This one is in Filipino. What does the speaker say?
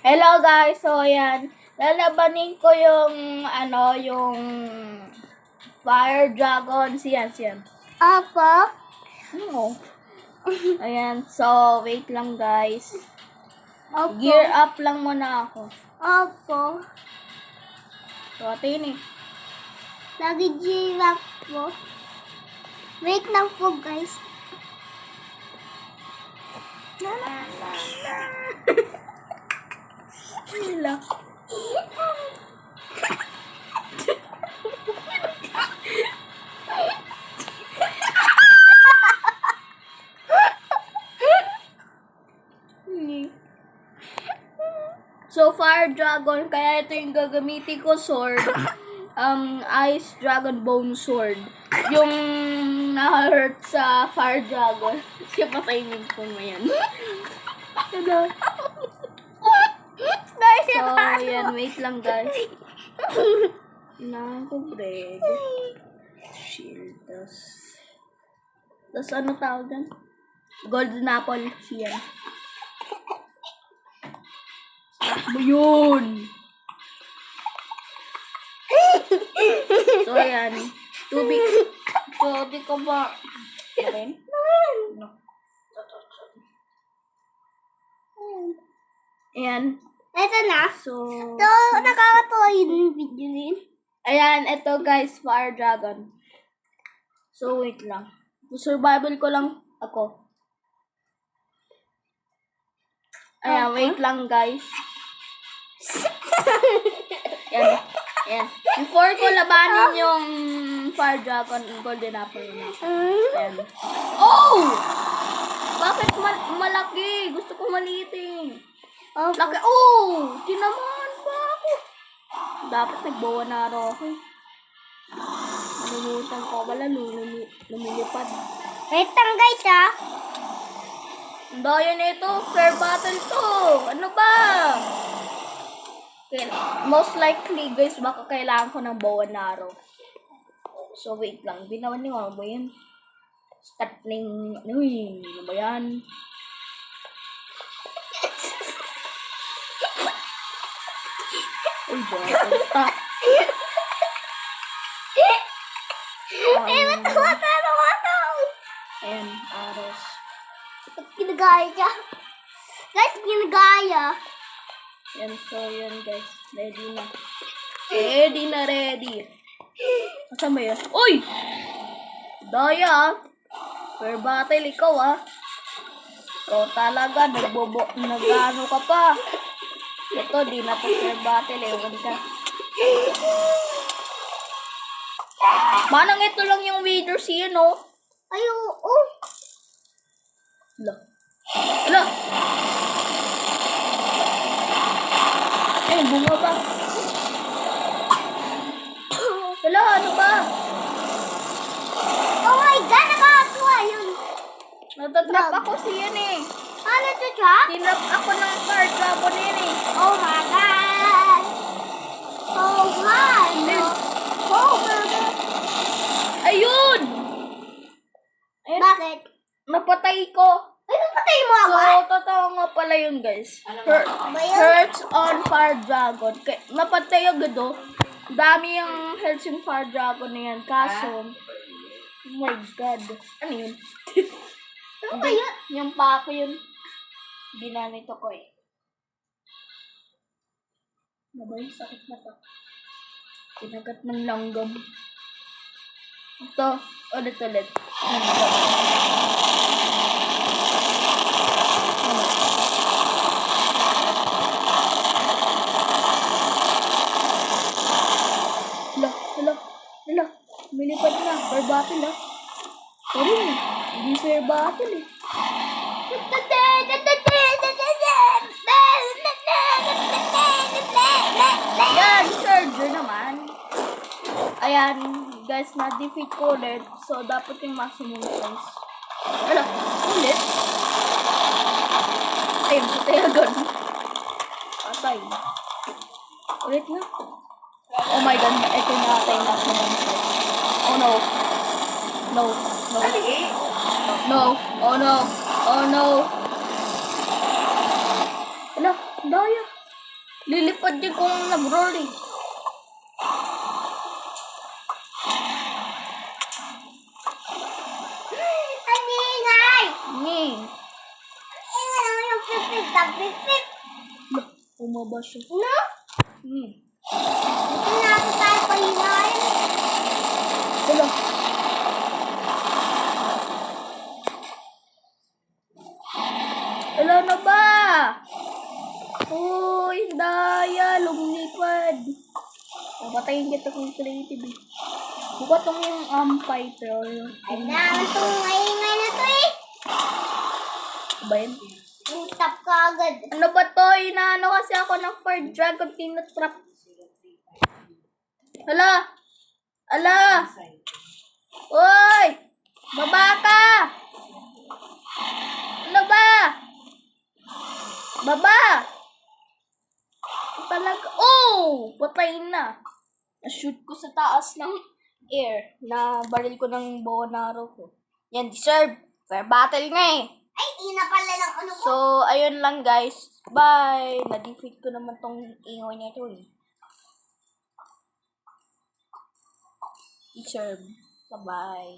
Hello guys, so ayan, lalabanin ko yung yung Fire Dragon, siyan. Opo. No. Ayan, so wait lang guys. Opo. Gear up lang muna ako. Opo. So atin eh. Lagi giraffe po. Wait lang po guys. Wala. So, Fire Dragon, kaya ito yung gagamitin ko sword. Ice Dragon Bone Sword. Yung na-hurt sa Fire Dragon. Kasi patayin ko mo yan. Ano? So, yan. Wait lang, guys. Bread. Shield. Tas ano tawag dyan? Golden apple. Siyan. Mo yun! So, ayan. Tubig ko ba? Ayan. Ayan. Ito na. So, Ito, nakakatawa yung video din. ayan. Ito guys, Fire Dragon. So, wait lang. Survival ko lang ako. Ayan, wait lang guys. Ayan. Ayan. Before ko labanin yung Fire Dragon, Golden Apple na. Ayan. Oh! Bakit malaki? Gusto ko maliit eh. Opo. Laki. Oh! Tinamaan pa ako. Dapat nagbawa na ako eh. Nalimutan ko pala lumilipad. Wait lang guys ah. Ang daya nito. Fair battle to. Ano ba? Okay, most likely guys, baka kailangan ko ng bow and arrow. So wait lang. Binawan niyo ano ba yan? Start ng... Uy, ano ba yan? Uy, bata. Ayan, arrows. Ba't ginagaya siya? Guys, ginagaya. Yan, so yan guys. Ready na. Ready na, ready. Saan ba yun? Uy! Daya ah. Fair battle, ikaw ah. Ikaw talaga, nag-ano ka pa. Ito, di na to fair battle eh. Huwag ka. Manang ito lang yung video siya, no? Ay, oo. Hala. Hala! Ay, bunga pa. Hala, ano ba? Oh my God, nakakatuwa yun. Natatrap ako siyan eh. Ano ito siya? Tinrap ako ng Fire Dragon yan eh. Oh my God. Oh my God. Oh my God. Ayun! Ayun, Bakit? napatay ko. Ay, napatay mo So, ako? totoo nga pala yun, guys. ba yun? Hurts on Fire Dragon. Napatay agad oh. Dami yung health yung Fire Dragon na yan. Kaso, oh my God. Ano yun? Ano ba yun? Yung pako yun. Binanito ko eh. Ano ba yung sakit na to? Pinagat ng langgam. Ito, ulit. Hala, milipad na. Fair battle ah. Sorry na, hindi fair battle eh. Yan, charger naman. Ayan, guys, na-defeat ko ulit. So, dapat yung maximum size. Hala, ulit. Ayun, patay agad. Patay. Ulit na. Oh my God, ito na ata yung maximum size. Oh no. No. No. Oh no. Oh no. Hala, daya. Lilipad din kung nag-roll eh. Ang ingay! Ngi. Ingay naman yung pipit na pipit. Bah, umaba siya. No? Ngi. Ito na ako tayo pahingayin. Wala. Wala na ba? Uy, daya. Lumipad. Papatayin kita kung creative eh. Buka tong yung fighter. Ay naman itong maingay na to eh. Ba yun? Yung stop ka agad. Ano ba to? Inaano kasi ako ng Fire Dragon Tinatrap. Hala! Ala! Uy! Baba ka! Ano ba? Baba! Talaga. Oh! Patay na. Na-shoot ko sa taas ng air. Na baril ko ng bow and arrow ko. Yan, deserve. Fair battle nga eh. Ay, ina pala ng ano ko. So, ayun lang guys. Bye! Na-defeat ko naman tong ingay na ito eh. Deserve. Bye-bye.